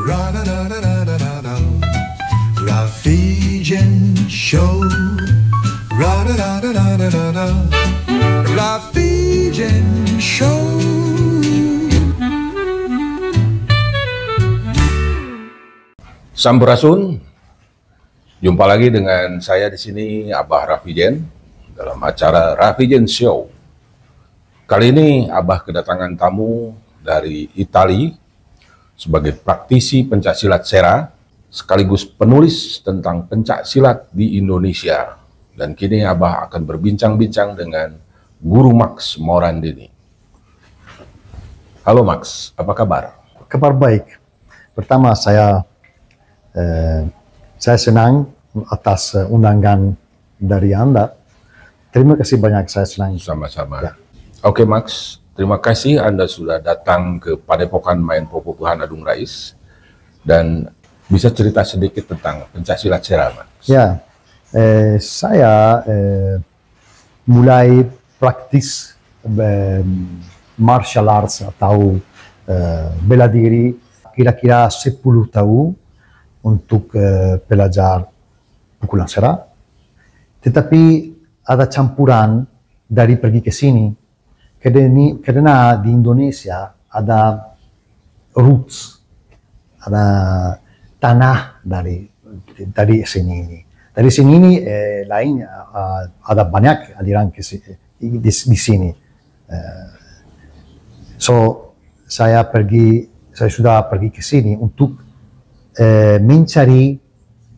Ra-da-da-da-da-da-da. Rafijen Show. Ra-da-da-da-da-da-da. Rafijen Show. Sampurasun, jumpa lagi dengan saya di sini Abah Rafijen dalam acara Rafijen Show. Kali ini Abah kedatangan tamu dari Italia sebagai praktisi pencaksilat Sera sekaligus penulis tentang pencaksilat di Indonesia. Dan kini Abah akan berbincang-bincang dengan Guru Max Morandini. Halo Max, apa kabar? Kabar baik. Pertama saya senang atas undangan dari Anda. Terima kasih banyak, saya senang. Sama-sama. Ya. Oke Max, terima kasih Anda sudah datang ke Padepokan Main Popobuhan Adung Rais. Dan bisa cerita sedikit tentang pencaksilat Sera, Max? Ya, saya mulai praktis martial arts atau bela diri kira-kira 10 tahun untuk belajar pukulan Sera, tetapi ada campuran dari pergi ke sini karena di Indonesia ada roots, ada tanah dari sini ini. Dari sini ini lain ada banyak aliran di sini. Saya sudah pergi ke sini untuk mencari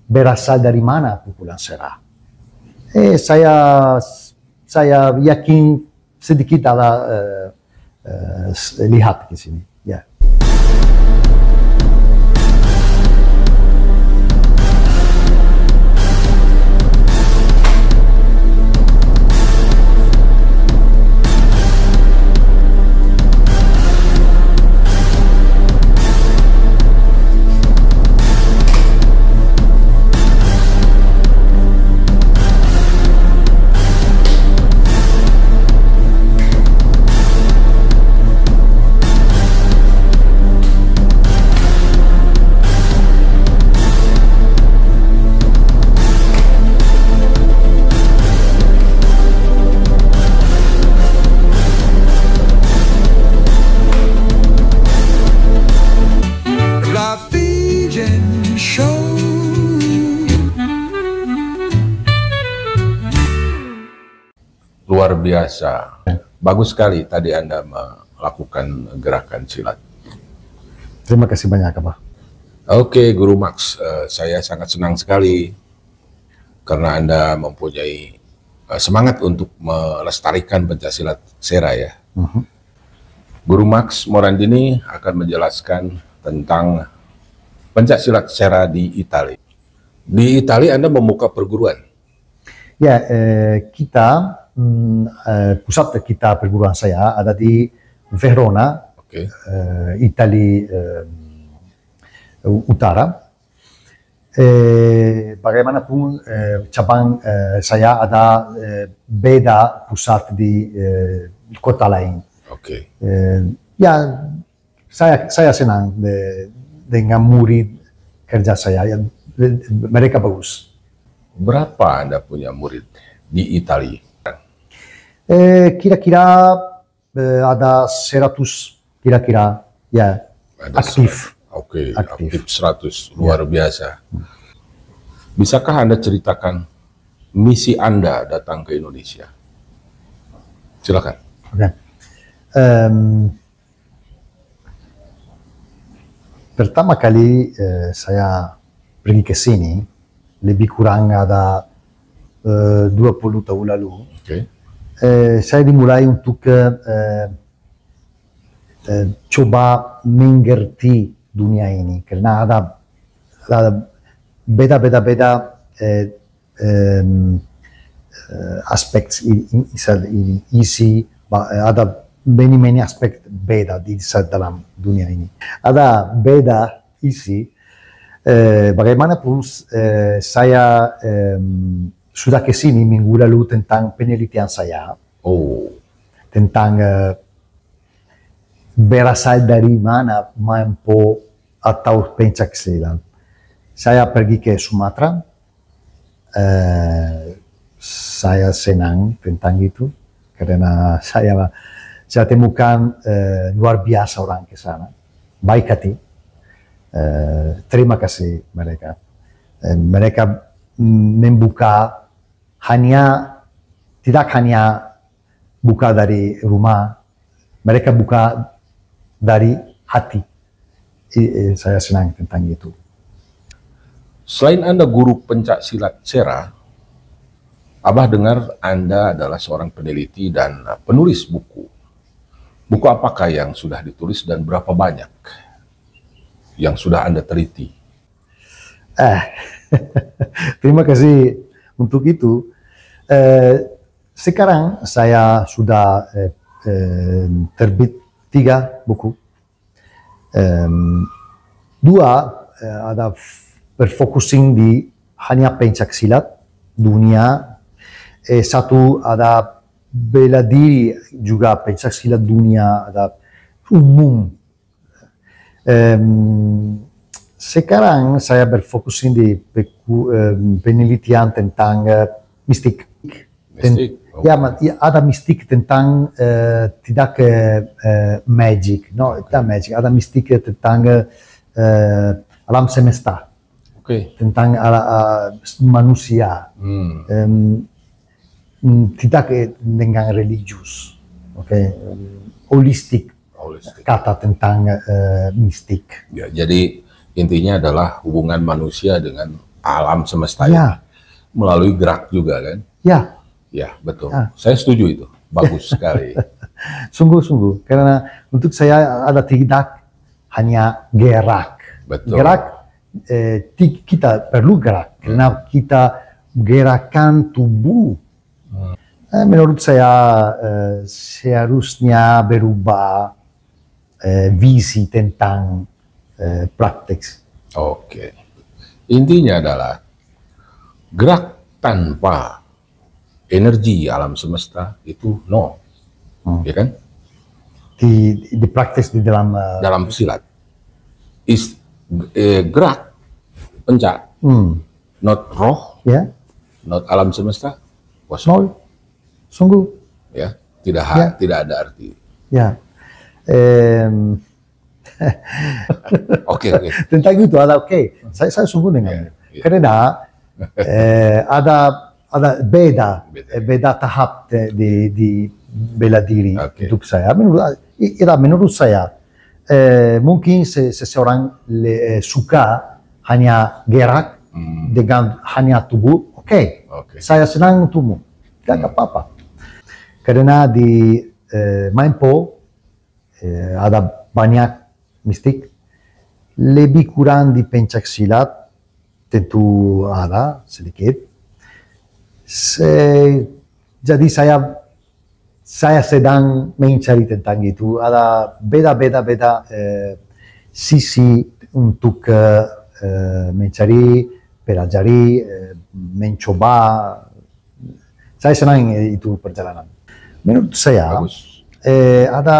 berasal dari mana pukulan Sera. Saya yakin sedikit ada lihat di sini. Ya. Luar biasa. Bagus sekali tadi Anda melakukan gerakan silat. Terima kasih banyak, Pak. Oke, Guru Max, saya sangat senang sekali karena Anda mempunyai semangat untuk melestarikan pencaksilat Sera ya. Guru Max Morandini akan menjelaskan tentang pencaksilat Sera di Italia. Di Italia Anda membuka perguruan? Ya, pusat kita perguruan saya ada di Verona, Italia Utara. Bagaimanapun cabang saya ada beda pusat di kota lain. Ya, saya senang dengan murid kerja saya. Ya, mereka bagus. Berapa Anda punya murid di Italia? Kira-kira ada 100 kira-kira ya, ada aktif. Aktif 100, luar biasa. Bisakah Anda ceritakan misi Anda datang ke Indonesia? Silakan. Pertama kali saya pergi ke sini lebih kurang ada 20 tahun lalu. Saya dimulai untuk coba mengerti dunia ini karena ada beda aspek isi, ada banyak aspek beda di dalam dunia ini. Ada beda isi. Bagaimanapun saya sudah kesini minggu lalu tentang penelitian saya, tentang berasal dari mana mampu atau pencaksilat. Saya pergi ke Sumatera, saya senang tentang itu karena saya temukan luar biasa orang ke sana, baik hati. Terima kasih mereka. Mereka membuka tidak hanya buka dari rumah, mereka buka dari hati. Saya senang tentang itu. Selain Anda guru pencak silat Sera, Abah dengar Anda adalah seorang peneliti dan penulis buku. Buku apakah yang sudah ditulis dan berapa banyak yang sudah Anda teliti? Terima kasih untuk itu. Sekarang saya sudah terbit 3 buku. 2 ada berfokusing di hanya pencak silat dunia. 1 ada bela diri juga pencak silat dunia, ada umum. Sekarang saya berfokusing di penelitian tentang mistik. Mistik? Ya, ada mistik tentang tidak magic, no, tidak magic. Ada mistik tentang alam semesta, tentang manusia, tidak dengan religius, holistik. Kata tentang mistik. Ya, jadi intinya adalah hubungan manusia dengan alam semesta ya. ini melalui gerak juga kan? Ya. Ya, betul. Ya. Saya setuju itu. Bagus sekali. Sungguh-sungguh. Karena untuk saya ada tidak hanya gerak. Betul. Gerak, kita perlu gerak. Karena kita gerakan tubuh. Menurut saya seharusnya berubah visi tentang praktek. Oke. Intinya adalah gerak tanpa energi alam semesta itu ya kan? Di praktek di dalam silat. Gerak pencak, not roh, ya, not alam semesta, nol, sungguh, ya, tidak ada arti. Ya, Oke. Tentang itu ada saya sungguh dengan karena ada beda tahap di bela diri untuk saya. Menurut saya mungkin seseorang suka hanya gerak dengan hanya tubuh. Saya senang tubuh, tidak apa-apa. Karena di Maimpo ada banyak mistik, lebih kurang di pencak silat tentu ada sedikit. Jadi saya sedang mencari tentang itu. Ada beda sisi untuk mencari, pelajari, mencoba. Saya senang itu perjalanan. Menurut saya ada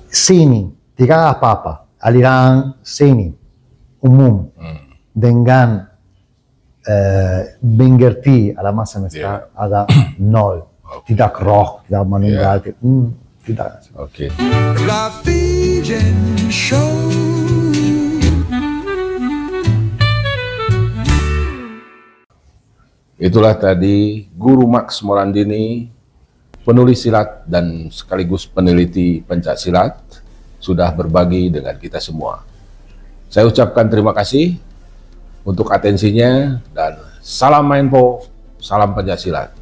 seni, tidak apa-apa, aliran seni umum dengan mengerti alam semesta ada nol, tidak roh, tidak meninggal, tidak. Rafijen Show. Itulah tadi Guru Max Morandini, penulis silat dan sekaligus peneliti pencak silat, sudah berbagi dengan kita semua. Saya ucapkan terima kasih untuk atensinya dan salam Maimpo, salam pencak silat.